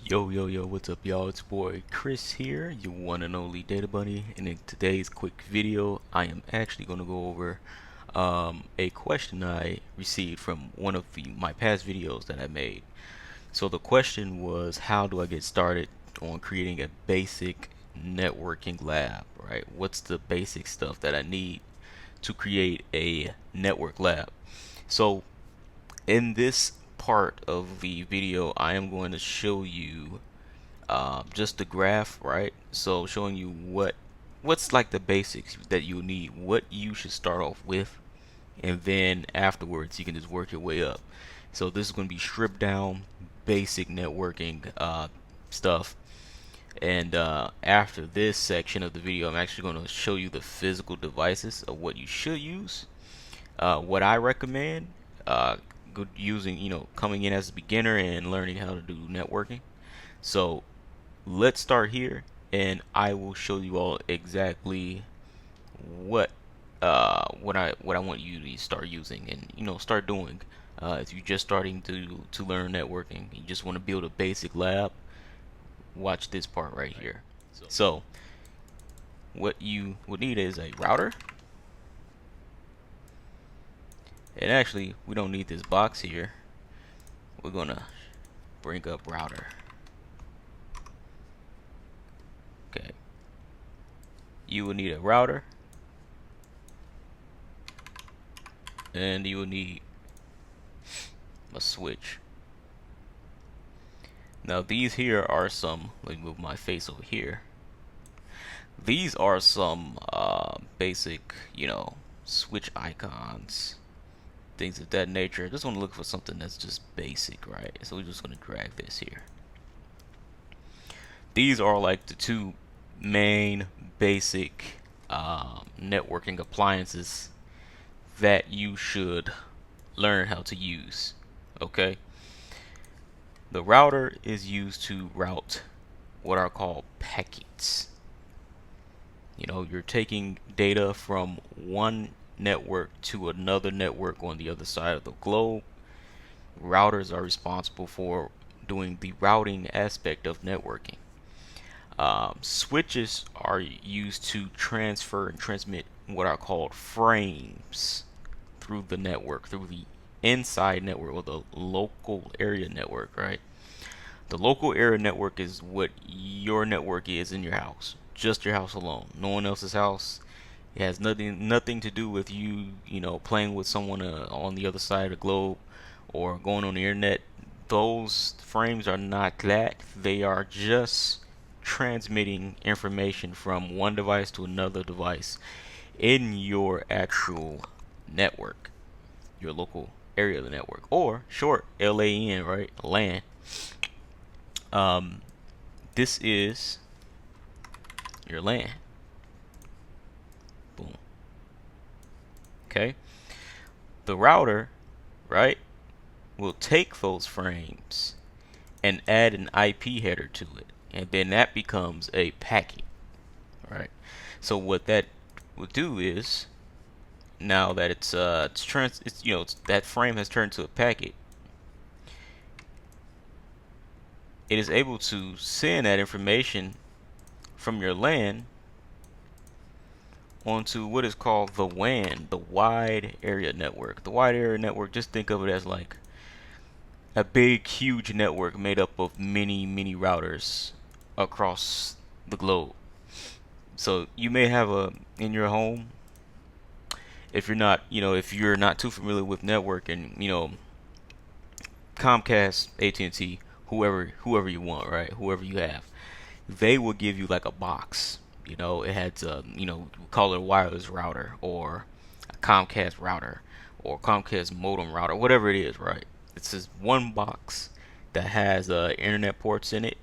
Yo, what's up, y'all? It's your boy Chris here, your one and only Data Bunny. And in today's quick video, I am actually going to go over a question I received from one of my past videos that I made. So the question was, how do I get started on creating a basic networking lab, right? What's the basic stuff that I need to create a network lab? So in this part of the video, I am going to show you just the graph, right? So showing you what's like the basics that you need, what you should start off with, and then afterwards you can just work your way up. So this is going to be stripped down basic networking stuff. And after this section of the video, I'm actually going to show you the physical devices of what you should use. What I recommend, good using, coming in as a beginner and learning how to do networking. So let's start here, and I will show you all exactly what what I want you to start using and start doing. If you're just starting to learn networking, you just want to build a basic lab, watch this part right here. So what you would need is a router, and actually we don't need this box here. We're gonna bring up router. Okay, you will need a router, and you will need a switch. Now these here are some, let me move my face over here. These are some basic, switch icons, things of that nature. Just want to look for something that's just basic, right? So we're just going to drag this here. These are like the two main basic networking appliances that you should learn how to use. Okay, the router is used to route what are called packets. You're taking data from one network to another network on the other side of the globe. Routers are responsible for doing the routing aspect of networking. Switches are used to transfer and transmit what are called frames through the network, through the inside network, or the local area network, right? The local area network is what your network is in your house, just your house alone, no one else's house. It has nothing to do with you, playing with someone on the other side of the globe or going on the internet. Those frames are not that. They are just transmitting information from one device to another device in your actual network, your local area of the network, or short LAN, right? LAN. This is your LAN. Boom. Okay. The router, right, will take those frames and add an IP header to it, and then that becomes a packet, right? So what that will do is, now that it's that frame has turned to a packet, it is able to send that information from your LAN onto what is called the WAN, the wide area network. The wide area network, just think of it as like a big, huge network made up of many routers across the globe. So you may have in your home, if you're not too familiar with networking, Comcast, AT&T, whoever you want, right? Whoever you have, they will give you like a box. It has we call it a wireless router, or a Comcast router, or Comcast modem router, whatever it is, right? It's just one box that has internet ports in it,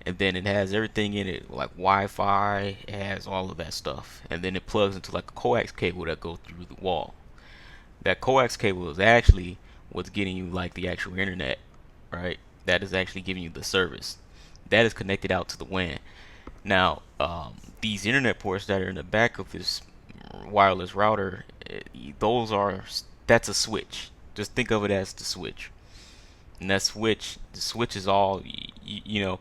and then it has everything in it like Wi-Fi. It has all of that stuff, and then it plugs into like a coax cable that goes through the wall. That coax cable is actually what's getting you like the actual internet, right? That is actually giving you the service. That is connected out to the WAN. Now, these internet ports that are in the back of this wireless router, that's a switch. Just think of it as the switch. And the switch is all You know,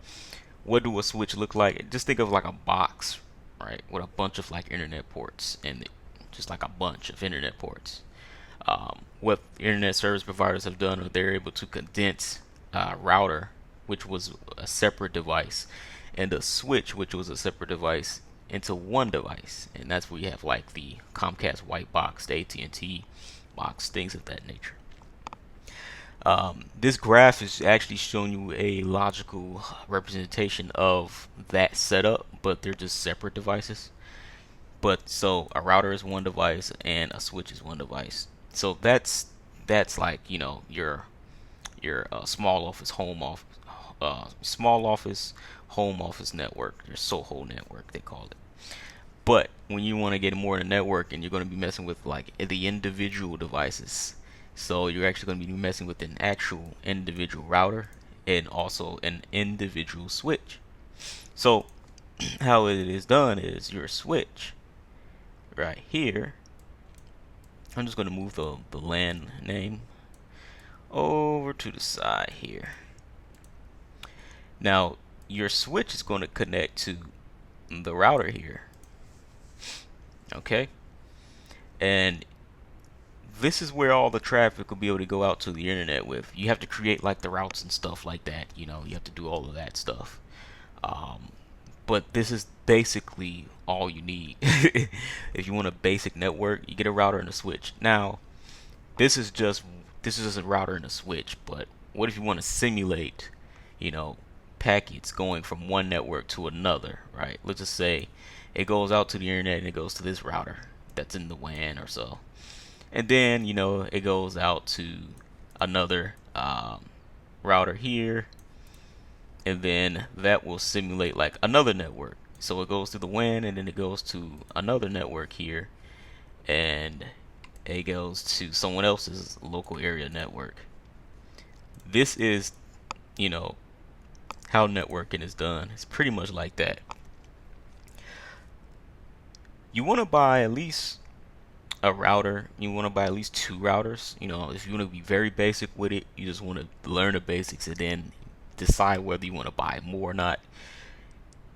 what do a switch look like? Just think of like a box, right, with a bunch of like internet ports and just like a bunch of internet ports. What internet service providers have done is they're able to condense router, which was a separate device, and a switch, which was a separate device, into one device, and that's where you have like the Comcast white box, the AT&T box, things of that nature. This graph is actually showing you a logical representation of that setup, but they're just separate devices. But so a router is one device and a switch is one device. So that's like, you know, your small office, small office, home office network, your SOHO network they call it. But when you want to get more in the network, and you're going to be messing with like the individual devices, so you're actually going to be messing with an actual individual router and also an individual switch. So how it is done is your switch right here. I'm just going to move the LAN name over to the side here. Now your switch is going to connect to the router here. Okay, and this is where all the traffic will be able to go out to the internet with. You have to create like the routes and stuff like that. You know, you have to do all of that stuff. Um, but this is basically all you need. If you want a basic network, you get a router and a switch. Now, this is just a router and a switch. But what if you want to simulate, you know, packets going from one network to another, right? Let's just say it goes out to the internet and it goes to this router that's in the WAN or so, and then, you know, it goes out to another router here, and then that will simulate like another network. So it goes to the WAN, and then it goes to another network here, and it goes to someone else's local area network. This is, you know, how networking is done. It's pretty much like that. You want to buy at least a router. You want to buy at least 2 routers. You know, if you want to be very basic with it, you just want to learn the basics and then decide whether you want to buy more or not.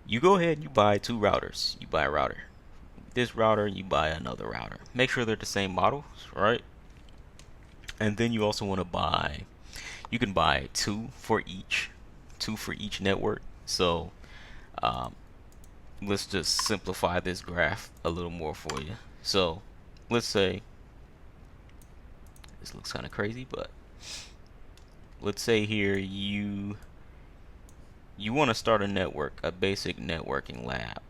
You go ahead and you buy 2 routers. You buy a router, this router, you buy another router. Make sure they're the same models, right? And then you also want to buy, you can buy two for each network. So um, let's just simplify this graph a little more for you. So let's say, this looks kind of crazy, but let's say here you want to start a network, a basic networking lab,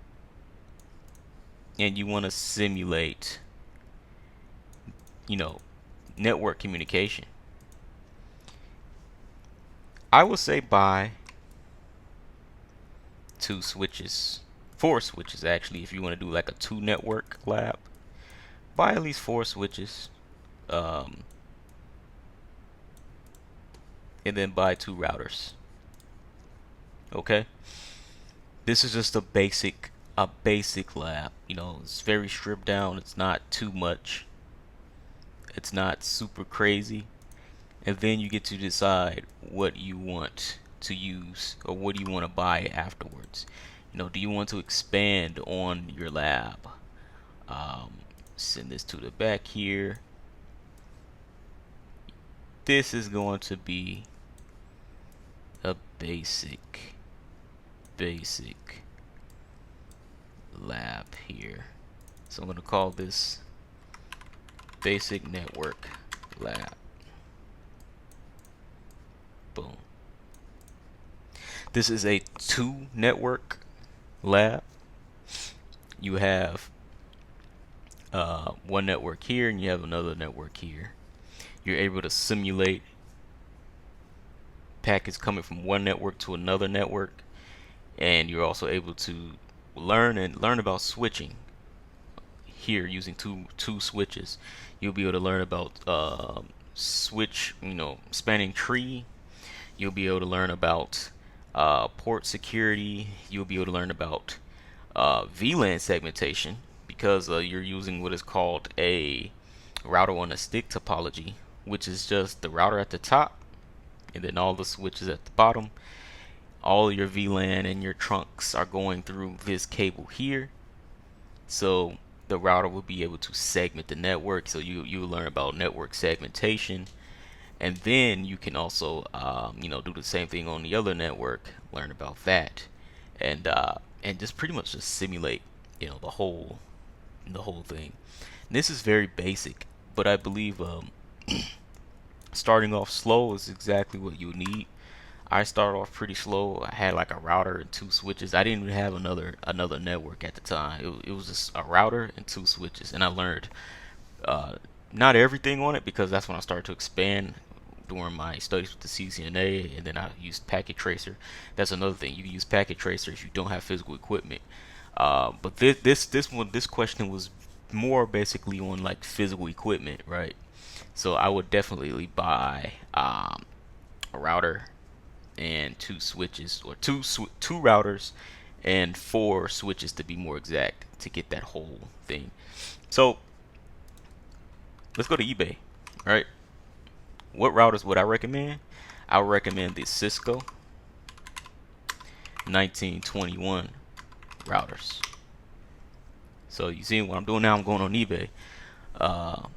and you want to simulate, you know, network communication. I would say buy 4 switches actually. If you want to do like a 2 network lab, buy at least 4 switches, and then buy 2 routers. Okay, this is just a basic lab. You know, it's very stripped down. It's not too much. It's not super crazy. And then you get to decide what you want to use or what do you want to buy afterwards. You know, do you want to expand on your lab? Send this to the back here. This is going to be a basic lab here. So I'm going to call this basic network lab. Boom. This is a 2-network lab. You have one network here and you have another network here. You're able to simulate packets coming from one network to another network, and you're also able to learn about switching here using two switches. You'll be able to learn about switch, you know, spanning tree. You'll be able to learn about port security. You'll be able to learn about VLAN segmentation, because you're using what is called a router on a stick topology, which is just the router at the top and then all the switches at the bottom. all your VLAN and your trunks are going through this cable here. So the router will be able to segment the network. So you learn about network segmentation, and then you can also do the same thing on the other network, learn about that, and just pretty much just simulate the whole thing. And this is very basic, but I believe starting off slow is exactly what you need. I started off pretty slow. I had like a router and 2 switches. I didn't even have another network at the time. It was just a router and 2 switches, and I learned uh, not everything on it, because that's when I started to expand during my studies with the CCNA, and then I used Packet Tracer. That's another thing. You can use Packet Tracer if you don't have physical equipment. But this question was more basically on like physical equipment, right? So I would definitely buy a router and 2 switches, or two routers and 4 switches to be more exact, to get that whole thing. So let's go to eBay, right? What routers would I recommend? I would recommend the Cisco 1921 routers. So you see what I'm doing now? I'm going on eBay. Uh,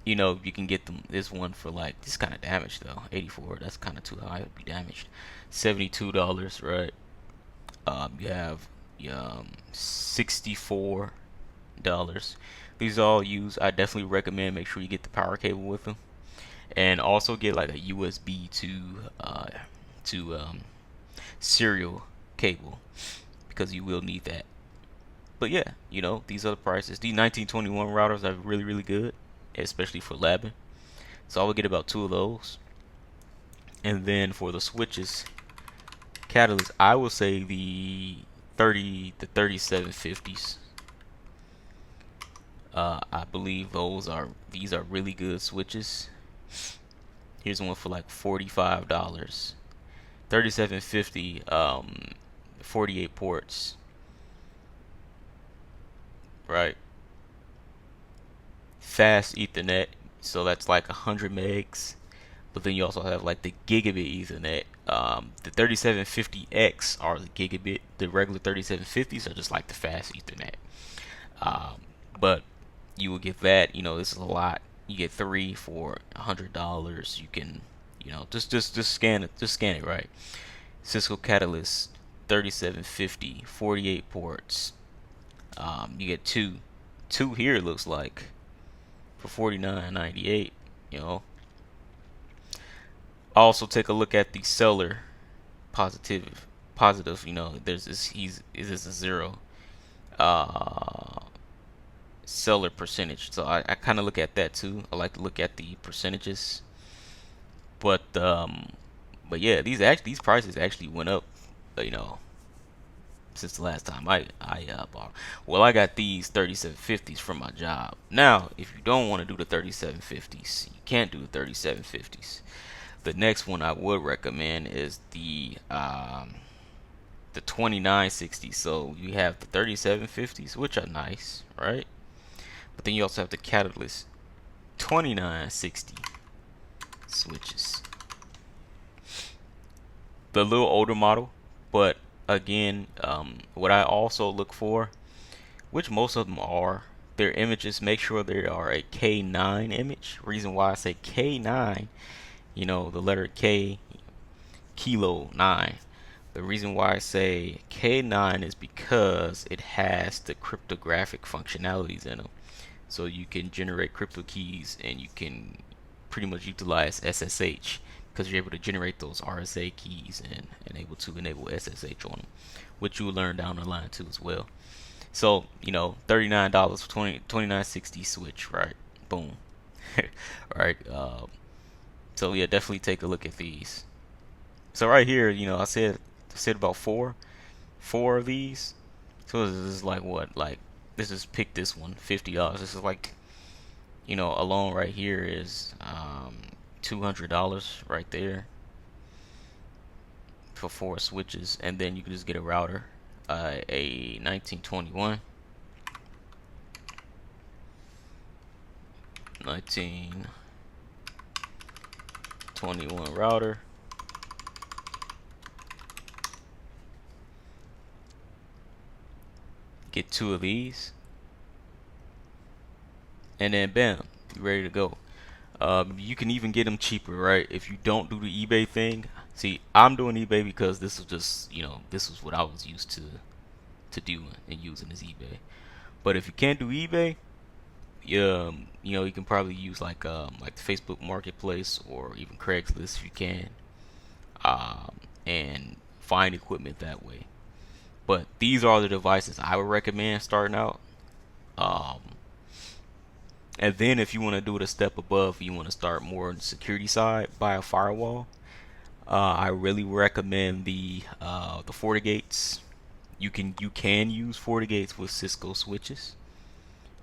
you can get them. This one for like, this kind of damaged though. 84. That's kind of too high. It'd be damaged. $72, right? You have $64. These all use. I definitely recommend make sure you get the power cable with them, and also get like a USB to serial cable, because you will need that. But yeah, these are the prices. These 1921 routers are really, really good, especially for labbing. So I would get about 2 of those. And then for the switches, Catalyst, I will say the 3750s. I believe these are really good switches. Here's one for like $45. 3750, 48 ports, right? Fast Ethernet, so that's like 100 megs. But then you also have like the gigabit Ethernet. The 3750X are the gigabit. The regular 3750s are just like the fast Ethernet. But you will get that. This is a lot. You get 3 for $100. You can, just scan it. Just scan it, right? Cisco Catalyst 3750, 48 ports. You get two here. It looks like for $49.98. Also take a look at the seller positive. There's this. Is this a 0 seller percentage? So I kind of look at that too. I like to look at the percentages. But yeah, these prices actually went up, since the last time I bought. Well, I got these 3750s from my job. Now, if you don't want to do the 3750s, you can't do the 3750s. The next one I would recommend is the 2960s. So you have the 3750s, which are nice, right? But then you also have the Catalyst 2960 switches. The little older model, but again, what I also look for, which most of them are, their images. Make sure they are a K9 image. Reason why I say K9, the letter K, kilo 9. The reason why I say K9 is because it has the cryptographic functionalities in them. So you can generate crypto keys, and you can pretty much utilize SSH, because you're able to generate those RSA keys and able to enable SSH on them, which you will learn down the line too as well. So $39 for 2960 switch, right? Boom. Right. So yeah, definitely take a look at these. So right here, I said about four of these. So this is like what? Like, this is, pick this one, $50. This is like, alone right here is $200 right there for 4 switches. And then you can just get a router, a 1921 router, get 2 of these, and then bam, you're ready to go. You can even get them cheaper, right? If you don't do the eBay thing. See, I'm doing eBay because this was just, this was what I was used to doing and using as eBay. But if you can't do eBay, you can probably use like the Facebook Marketplace or even Craigslist if you can, and find equipment that way. But these are the devices I would recommend starting out. Um, and then if you want to do it a step above, you want to start more on the security side, buy a firewall. I really recommend the FortiGates. You can use FortiGates with Cisco switches.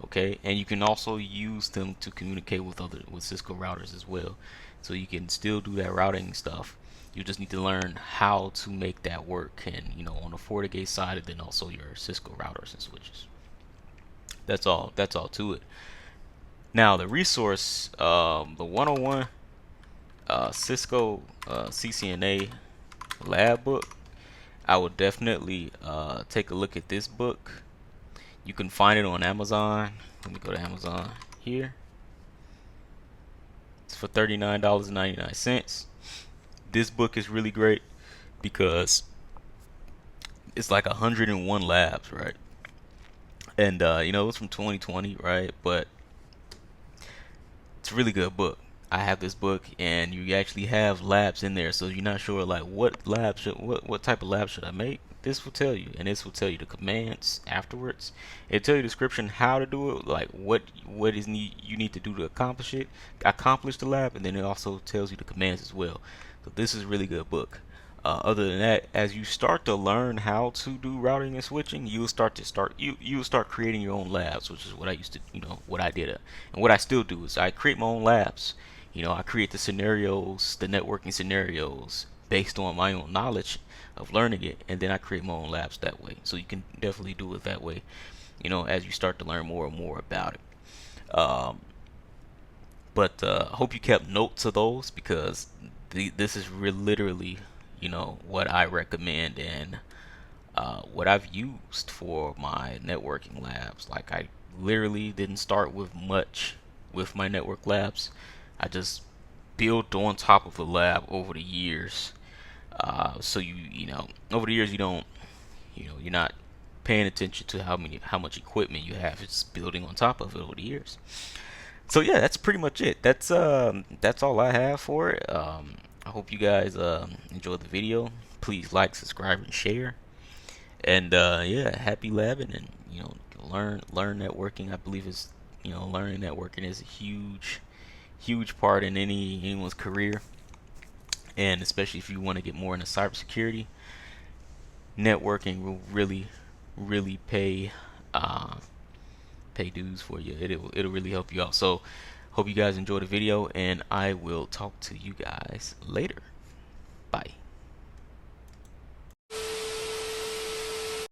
Okay, and you can also use them to communicate with Cisco routers as well. So you can still do that routing stuff. You just need to learn how to make that work, and on the FortiGate side, and then also your Cisco routers and switches. That's all. That's all to it. Now the resource, the 101 Cisco CCNA lab book. I would definitely take a look at this book. You can find it on Amazon. Let me go to Amazon here. It's for $39.99. This book is really great because it's like 101 labs, right? And it's from 2020, right? But it's a really good book. I have this book, and you actually have labs in there, so you're not sure like what type of lab should I make. This will tell you, and this will tell you the commands afterwards. It'll tell you the description how to do it, like what you need to do to accomplish the lab, and then it also tells you the commands as well. So this is a really good book. Other than that, as you start to learn how to do routing and switching, you'll start creating your own labs, which is what I used to, what I did, and what I still do is I create my own labs. I create the scenarios, the networking scenarios based on my own knowledge of learning it, and then I create my own labs that way. So you can definitely do it that way, as you start to learn more and more about it. But I hope you kept notes of those, because this is literally, what I recommend, and what I've used for my networking labs. Like, I literally didn't start with much with my network labs. I just built on top of the lab over the years. So over the years you're not paying attention to how much equipment you have. It's building on top of it over the years. So yeah, that's pretty much it. That's all I have for it. I hope you guys enjoyed the video. Please like, subscribe, and share. And yeah, happy labbing, and learn networking. I believe is learning networking is a huge part in anyone's career, and especially if you want to get more into cybersecurity. Networking will really pay dues for you. It'll really help you out. So hope you guys enjoyed the video, and I will talk to you guys later. Bye.